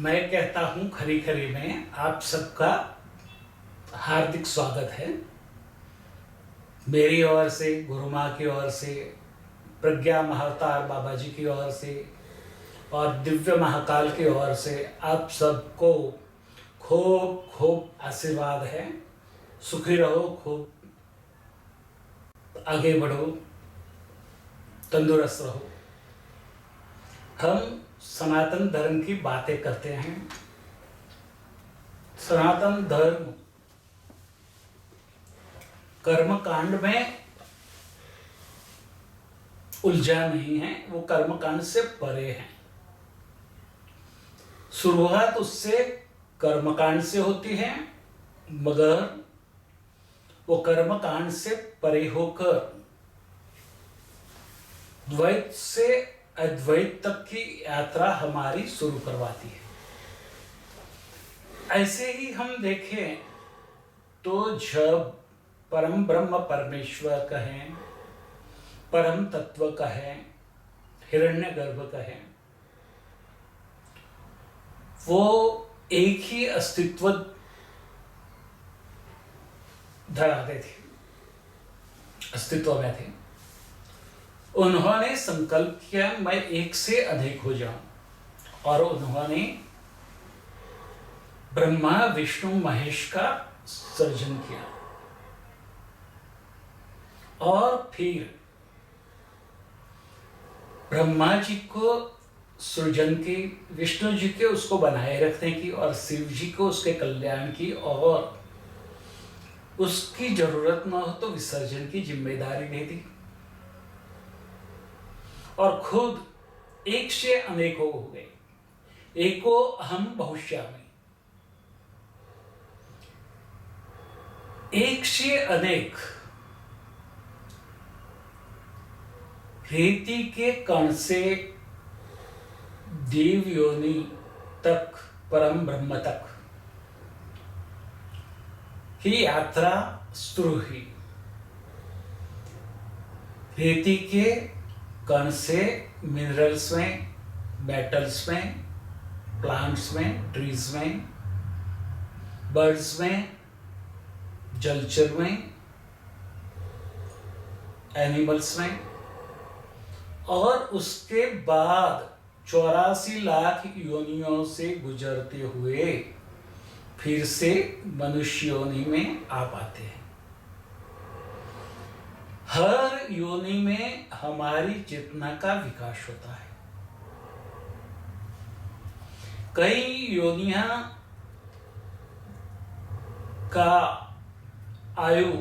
मैं कहता हूँ खरी खरी में आप सबका हार्दिक स्वागत है। मेरी ओर से, गुरु माँ की ओर से, प्रज्ञा महाअवतार बाबा जी की ओर से और दिव्य महाकाल की ओर से आप सबको खूब खूब आशीर्वाद है। सुखी रहो, खूब आगे बढ़ो, तंदुरुस्त रहो। हम सनातन धर्म की बातें करते हैं। सनातन धर्म कर्म कांड में उलझा नहीं है, वो कर्म कांड से परे है। शुरुआत उससे कर्म कांड से होती है, मगर वो कर्म कांड से परे होकर द्वैत से अद्वैत तक की यात्रा हमारी शुरू करवाती है। ऐसे ही हम देखें तो जब परम ब्रह्म परमेश्वर कहें, परम तत्व कहें, हिरण्यगर्भ कहें, वो एक ही अस्तित्व धराते थे, अस्तित्व में थे। उन्होंने संकल्प किया मैं एक से अधिक हो जाऊं, और उन्होंने ब्रह्मा विष्णु महेश का सृजन किया। और फिर ब्रह्मा जी को सृजन की, विष्णु जी के उसको बनाए रखने की, और शिव जी को उसके कल्याण की, और उसकी जरूरत न हो तो विसर्जन की जिम्मेदारी दे दी। और खुद एक से अनेकों हो गए। एको अहम बहुश्यामि। एक से अनेक रेती के कण से देव योनि तक, परम ब्रह्म तक ही यात्रा शुरू हुई। रेती के कण से मिनरल्स में, मेटल्स में, प्लांट्स में, ट्रीज में, बर्ड्स में, जलचर में, एनिमल्स में, और उसके बाद 84 लाख योनियों से गुजरते हुए फिर से मनुष्य योनि में आ पाते हैं। हर योनि में हमारी चेतना का विकास होता है। कई योनियां का आयु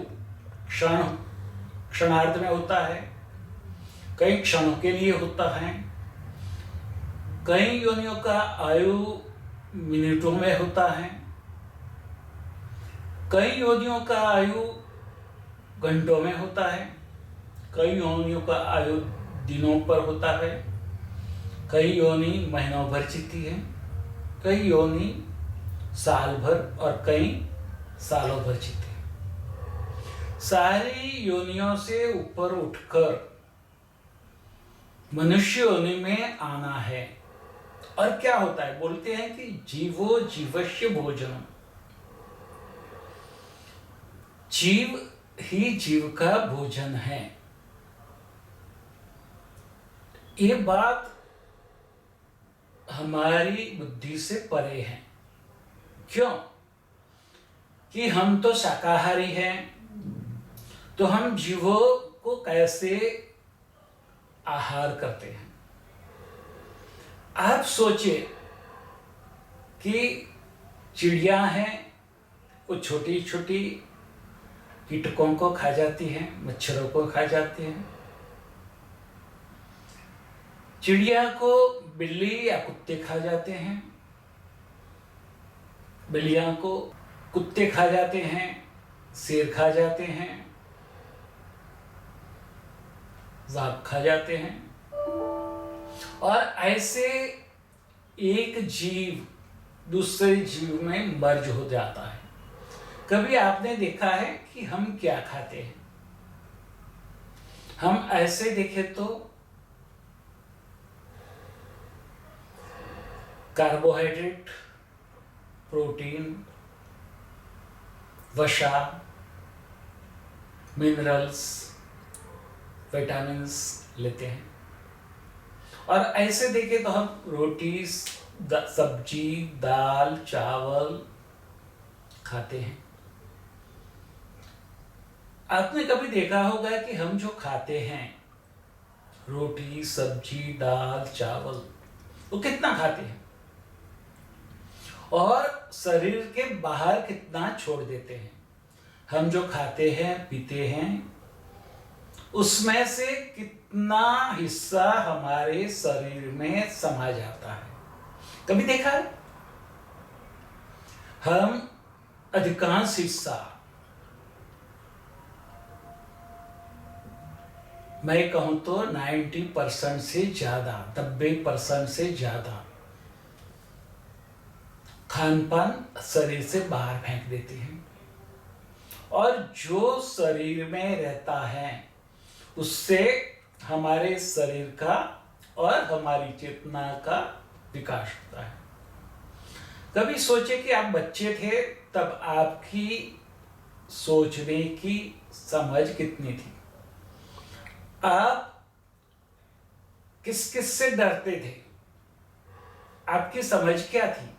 क्षणार्ध में होता है, कई क्षणों के लिए होता है, कई योनियों का आयु मिनटों में होता है, कई योनियों का आयु घंटों में होता है, कई योनियों का आयु दिनों पर होता है, कई योनि महीनों भर जीती है, कई योनि साल भर, और कई सालों भर जीती है। सारी योनियों से ऊपर उठकर मनुष्य योनि में आना है। और क्या होता है, बोलते हैं कि जीवो जीवस्य भोजनम। जीव ही जीव का भोजन है। ये बात हमारी बुद्धि से परे है। क्यों? कि हम तो शाकाहारी हैं, तो हम जीवों को कैसे आहार करते हैं। आप सोचिए कि चिड़िया हैं, वो छोटी छोटी कीटकों को खा जाती हैं, मच्छरों को खा जाती हैं। चिड़िया को बिल्ली या कुत्ते खा जाते हैं, बिल्लियां को कुत्ते खा जाते हैं, शेर खा जाते हैं, बाघ खा जाते हैं। और ऐसे एक जीव दूसरे जीव में मर्ज हो जाता है। कभी आपने देखा है कि हम क्या खाते हैं? हम ऐसे देखें तो कार्बोहाइड्रेट, प्रोटीन, वसा, मिनरल्स, विटामिन्स लेते हैं। और ऐसे देखें तो हम रोटी, सब्जी, दाल, चावल खाते हैं। आपने कभी देखा होगा कि हम जो खाते हैं रोटी, सब्जी, दाल, चावल, वो कितना खाते हैं और शरीर के बाहर कितना छोड़ देते हैं। हम जो खाते हैं, पीते हैं, उसमें से कितना हिस्सा हमारे शरीर में समा जाता है। कभी देखा है? हम अधिकांश हिस्सा, मैं कहूं तो 90% से ज्यादा, 90% से ज्यादा खान पान शरीर से बाहर फेंक देते हैं। और जो शरीर में रहता है उससे हमारे शरीर का और हमारी चेतना का विकास होता है। कभी सोचे कि आप बच्चे थे तब आपकी सोचने की समझ कितनी थी? आप किस किस से डरते थे? आपकी समझ क्या थी?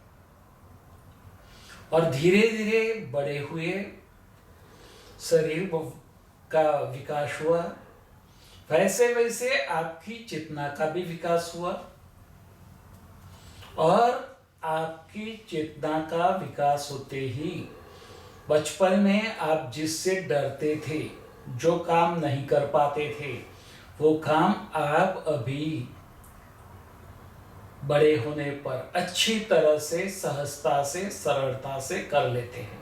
और धीरे धीरे बड़े हुए, शरीर का विकास हुआ, वैसे वैसे आपकी चेतना का भी विकास हुआ। और आपकी चेतना का विकास होते ही बचपन में आप जिससे डरते थे, जो काम नहीं कर पाते थे, वो काम आप अभी बड़े होने पर अच्छी तरह से, सहजता से, सरलता से कर लेते हैं।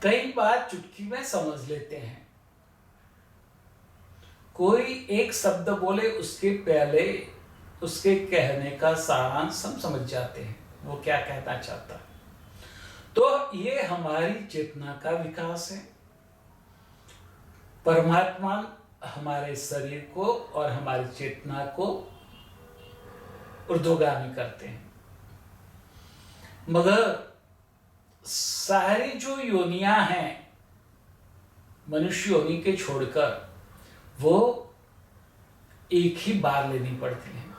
कई बात चुटकी में समझ लेते हैं। कोई एक शब्द बोले, उसके पहले उसके कहने का सारांश हम समझ जाते हैं, वो क्या कहना चाहता है। तो ये हमारी चेतना का विकास है। परमात्मा हमारे शरीर को और हमारी चेतना को ऊर्ध्वगामी करते हैं। मगर सारी जो योनियां हैं मनुष्य योनि के छोड़कर, वो एक ही बार लेनी पड़ती हैं।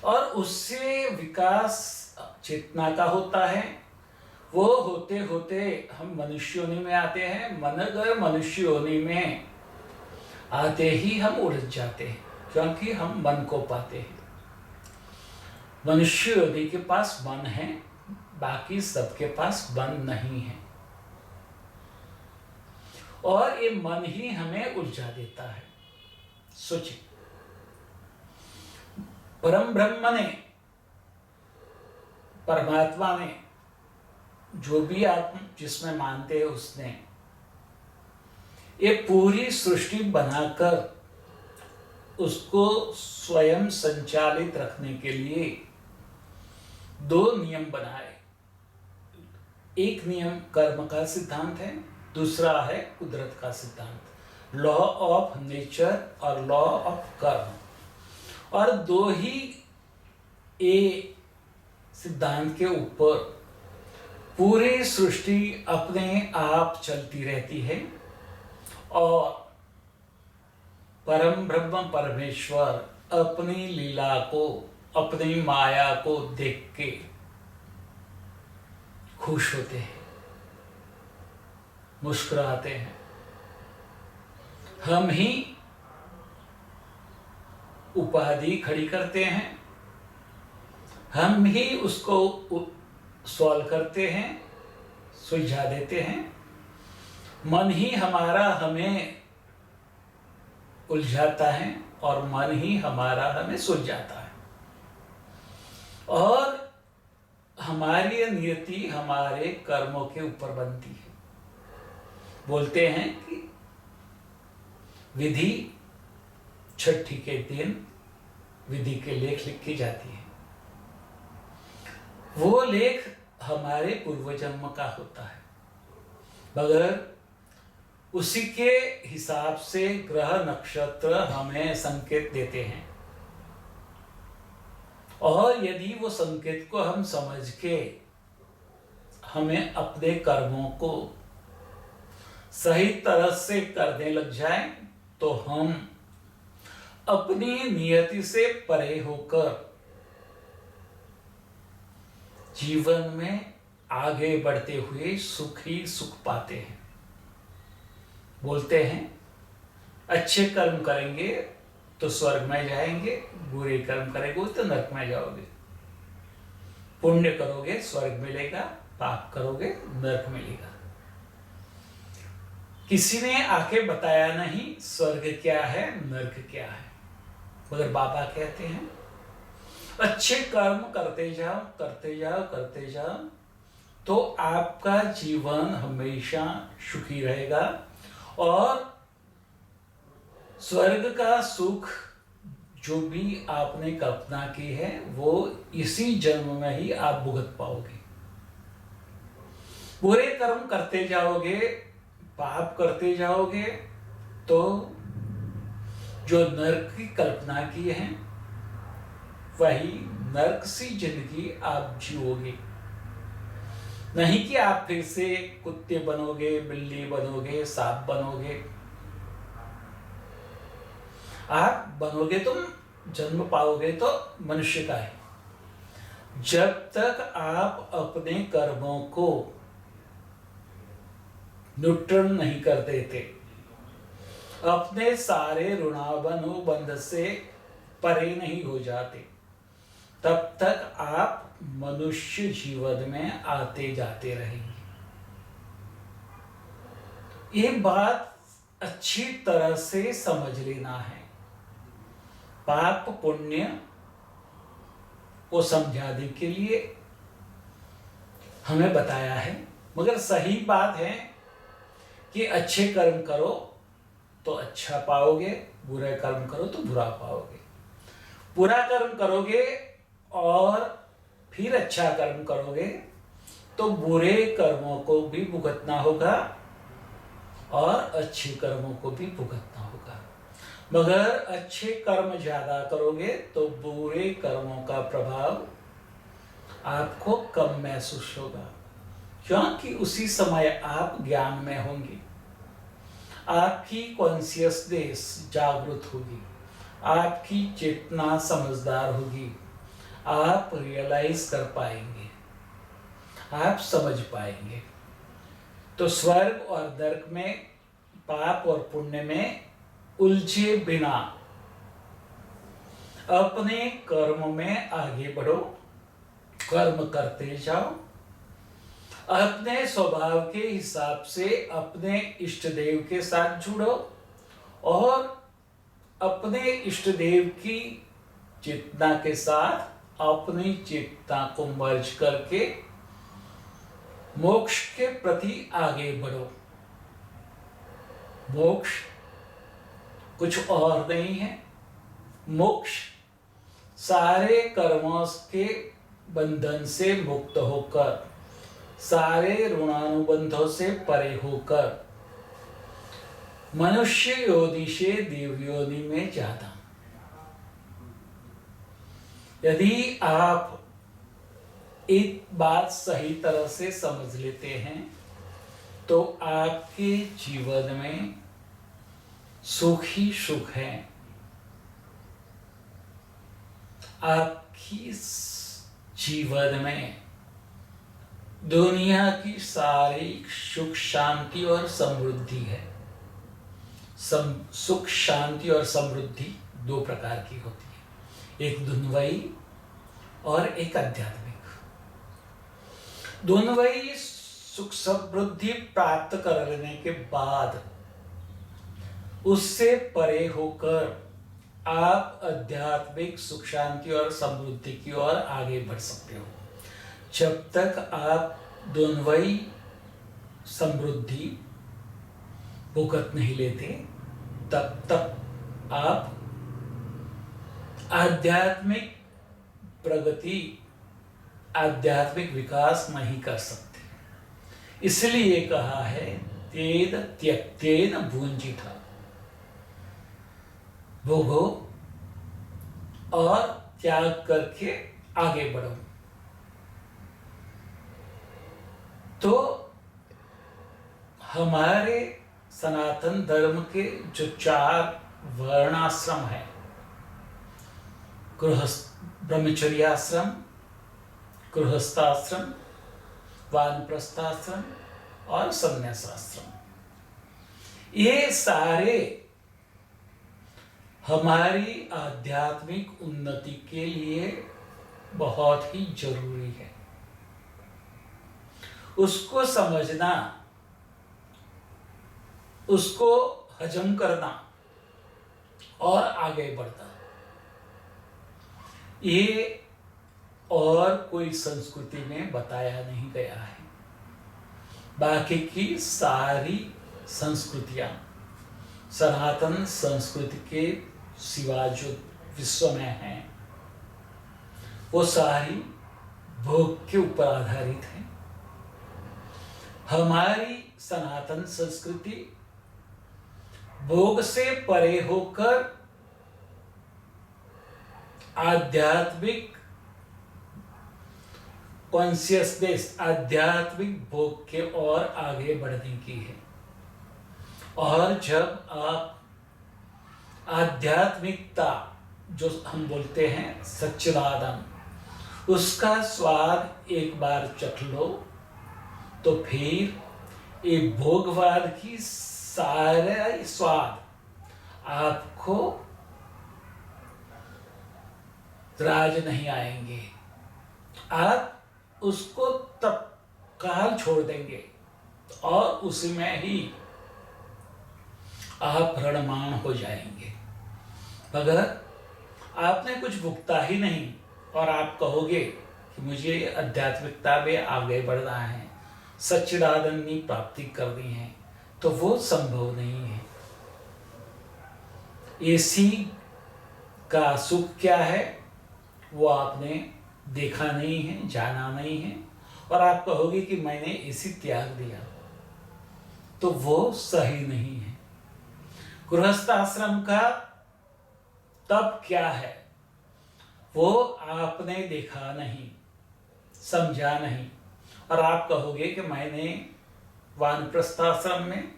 और उससे विकास चेतना का होता है। वो होते होते हम मनुष्य योनि में आते हैं। मगर मनुष्य योनि में आते ही हम उलझ जाते हैं, क्योंकि हम मन को पाते हैं। मनुष्य योनि के पास मन है, बाकी सबके पास मन नहीं है। और ये मन ही हमें उलझा देता है। सोचिए, परम ब्रह्म ने, परमात्मा ने, जो भी आप जिसमें मानते हैं उसने ये पूरी सृष्टि बनाकर उसको स्वयं संचालित रखने के लिए 2 नियम बनाए। एक नियम कर्म का सिद्धांत है, दूसरा है कुदरत का सिद्धांत, लॉ ऑफ नेचर और लॉ ऑफ कर्म। और 2 ही ए सिद्धांत के ऊपर पूरी सृष्टि अपने आप चलती रहती है। और परम ब्रह्म परमेश्वर अपनी लीला को, अपनी माया को देख के खुश होते हैं, मुस्कुराते हैं। हम ही उपाधि खड़ी करते हैं, हम ही उसको सॉल्व करते हैं, सुलझा देते हैं। मन ही हमारा हमें उलझाता है और मन ही हमारा हमें सुलझाता है। और हमारी नियति हमारे कर्मों के ऊपर बनती है। बोलते हैं कि विधि छठी के दिन विधि के लेख लिखी जाती है। वो लेख हमारे पूर्व जन्म का होता है, मगर उसी के हिसाब से ग्रह नक्षत्र हमें संकेत देते हैं। और यदि वो संकेत को हम समझ के हमें अपने कर्मों को सही तरह से करने लग जाए तो हम अपनी नियति से परे होकर जीवन में आगे बढ़ते हुए सुख ही सुख पाते हैं। बोलते हैं अच्छे कर्म करेंगे तो स्वर्ग में जाएंगे, बुरे कर्म करेंगे तो नरक में जाओगे। पुण्य करोगे स्वर्ग मिलेगा, पाप करोगे नरक मिलेगा। किसी ने आके बताया नहीं स्वर्ग क्या है नरक क्या है, मगर बाबा कहते हैं अच्छे कर्म करते जाओ करते जाओ करते जाओ तो आपका जीवन हमेशा सुखी रहेगा और स्वर्ग का सुख जो भी आपने कल्पना की है वो इसी जन्म में ही आप भुगत पाओगे। बुरे कर्म करते जाओगे, पाप करते जाओगे तो जो नरक की कल्पना की है वही नरक सी जिंदगी आप जियोगे। नहीं कि आप फिर से कुत्ते बनोगे, बिल्ली बनोगे, सांप बनोगे। आप बनोगे तुम जन्म पाओगे तो मनुष्य का है। जब तक आप अपने कर्मों को न्यूट्रल नहीं कर देते, अपने सारे ऋणानुबंध से परे नहीं हो जाते, तब तक आप मनुष्य जीवन में आते जाते रहेंगे। ये बात अच्छी तरह से समझ लेना है। पाप पुण्य को समझाने के लिए हमें बताया है, मगर सही बात है कि अच्छे कर्म करो तो अच्छा पाओगे, बुरा कर्म करो तो बुरा पाओगे। बुरा कर्म करोगे और फिर अच्छा कर्म करोगे तो बुरे कर्मों को भी भुगतना होगा और अच्छे कर्मों को भी भुगतना होगा। मगर अच्छे कर्म ज्यादा करोगे तो बुरे कर्मों का प्रभाव आपको कम महसूस होगा, क्योंकि उसी समय आप ज्ञान में होंगे, आपकी कॉन्शियसनेस जागृत होगी, आपकी चेतना समझदार होगी, आप रियलाइज कर पाएंगे, आप समझ पाएंगे। तो स्वर्ग और नरक में, पाप और पुण्य में उलझे बिना अपने कर्म में आगे बढ़ो, कर्म करते जाओ, अपने स्वभाव के हिसाब से अपने इष्ट देव के साथ जुड़ो और अपने इष्ट देव की चेतना के साथ अपनी चेतना को मर्ज करके मोक्ष के प्रति आगे बढ़ो। मोक्ष कुछ और नहीं है। मोक्ष सारे कर्मों के बंधन से मुक्त होकर, सारे ऋणानुबंधों से परे होकर मनुष्य योनि से देव योनि में जाना। यदि आप एक बात सही तरह से समझ लेते हैं तो आपके जीवन में सुख ही सुख है। आपकी जीवन में दुनिया की सारी सुख शांति और समृद्धि है। सुख शांति और समृद्धि दो प्रकार की होती है, एक दुन्वयी और एक आध्यात्मिक। दुन्वयी सुख समृद्धि प्राप्त कर लेने के बाद उससे परे होकर आप आध्यात्मिक सुख शांति और समृद्धि की ओर आगे बढ़ सकते हो। जब तक आप दुन्वयी समृद्धि भुगत नहीं लेते तब तक आप आध्यात्मिक प्रगति, आध्यात्मिक विकास नहीं कर सकते। इसलिए कहा है तेन त्यक्तेन भुंजिता, भोगो और त्याग करके आगे बढ़ूं। तो हमारे सनातन धर्म के जो 4 वर्णाश्रम है, ब्रह्मचर्याश्रम, गृहस्थाश्रम, वानप्रस्थाश्रम और संन्यासाश्रम, ये सारे हमारी आध्यात्मिक उन्नति के लिए बहुत ही जरूरी है। उसको समझना, उसको हजम करना और आगे बढ़ना, ये और कोई संस्कृति में बताया नहीं गया है। बाकी की सारी संस्कृतियां सनातन संस्कृति के सिवा जो विश्व में हैं, वो सारी भोग के ऊपर आधारित है। हमारी सनातन संस्कृति भोग से परे होकर आध्यात्मिक कॉन्शियसनेस, आध्यात्मिक भोग के और आगे बढ़ने की है। और जब आप आध्यात्मिकता, जो हम बोलते हैं सच्चिदानंद, उसका स्वाद एक बार चख लो, तो फिर ये भोगवाद की सारे स्वाद आपको राज नहीं आएंगे। आप उसको तत्काल छोड़ देंगे और उसमें ही आप रणमान हो जाएंगे। मगर आपने कुछ भुगता ही नहीं और आप कहोगे कि मुझे आध्यात्मिकता में आगे बढ़ना है, सच्चिदानंद की प्राप्ति करनी है, तो वो संभव नहीं है। इसी का सुख क्या है वो आपने देखा नहीं है, जाना नहीं है, और आप कहोगे कि मैंने इसी त्याग दिया, तो वो सही नहीं है। गृहस्थ आश्रम का तब क्या है वो आपने देखा नहीं, समझा नहीं, और आप कहोगे कि मैंने वानप्रस्थाश्रम में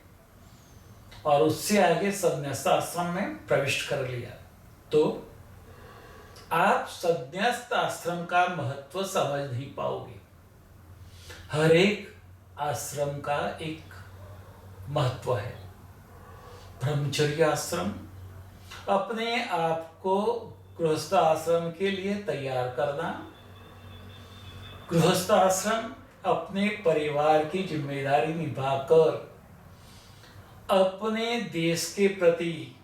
और उससे आगे संन्यासाश्रम में प्रविष्ट कर लिया, तो आप संन्यास आश्रम का महत्व समझ नहीं पाओगे। हर एक आश्रम का एक महत्व है। ब्रह्मचर्य आश्रम अपने आप को गृहस्थ आश्रम के लिए तैयार करना, गृहस्थ आश्रम अपने परिवार की जिम्मेदारी निभाकर अपने देश के प्रति,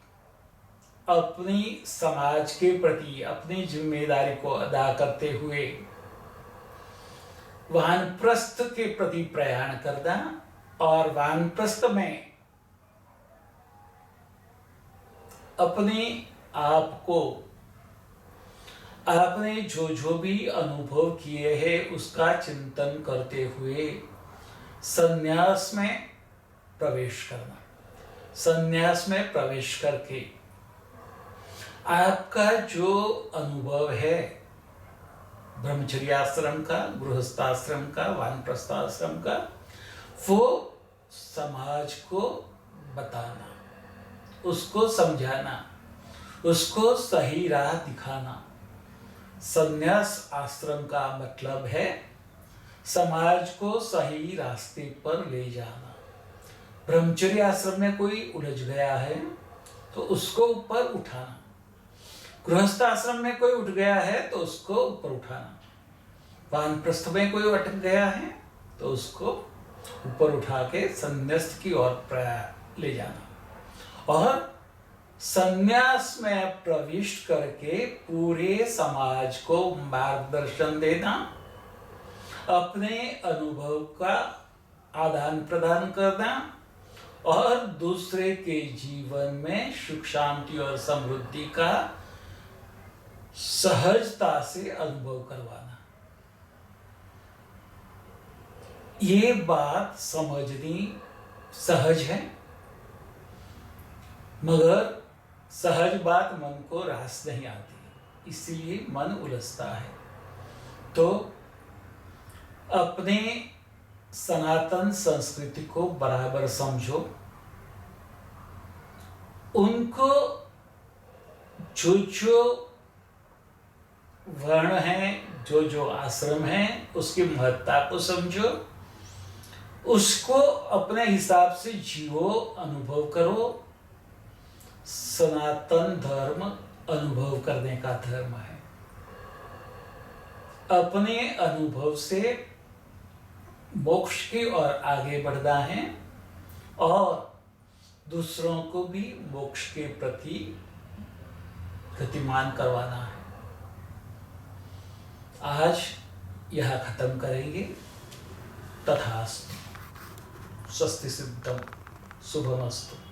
अपनी समाज के प्रति अपनी जिम्मेदारी को अदा करते हुए वानप्रस्थ के प्रति प्रयाण करना, और वानप्रस्थ में अपने आप को, आपने जो जो भी अनुभव किए हैं उसका चिंतन करते हुए संन्यास में प्रवेश करना। संन्यास में प्रवेश करके आपका जो अनुभव है ब्रह्मचर्याश्रम का, गृहस्थाश्रम का, वानप्रस्थाश्रम का, वो समाज को बताना, उसको समझाना, उसको सही राह दिखाना। संन्यास आश्रम का मतलब है समाज को सही रास्ते पर ले जाना। ब्रह्मचर्य आश्रम में कोई उलझ गया है तो उसको ऊपर उठाना, गृहस्थ आश्रम में कोई उठ गया है तो उसको ऊपर उठाना, वानप्रस्थ में कोई अटक गया है तो उसको ऊपर उठा के संन्यास की ओर ले जाना, और संन्यास में प्रविष्ट करके पूरे समाज को मार्गदर्शन देना, अपने अनुभव का आदान प्रदान करना, और दूसरे के जीवन में सुख शांति और समृद्धि का सहजता से अनुभव करवाना। ये बात समझनी सहज है, मगर सहज बात मन को रास नहीं आती, इसलिए मन उलझता है। तो अपने सनातन संस्कृति को बराबर समझो, उनको जो जो वर्ण है, जो जो आश्रम है, उसकी महत्ता को समझो, उसको अपने हिसाब से जियो, अनुभव करो। सनातन धर्म अनुभव करने का धर्म है। अपने अनुभव से मोक्ष की ओर आगे बढ़ना है और दूसरों को भी मोक्ष के प्रति गतिमान करवाना है। आज यह खत्म करेंगे। तथास्तु। स्वस्ति सिद्धम। शुभमस्तु।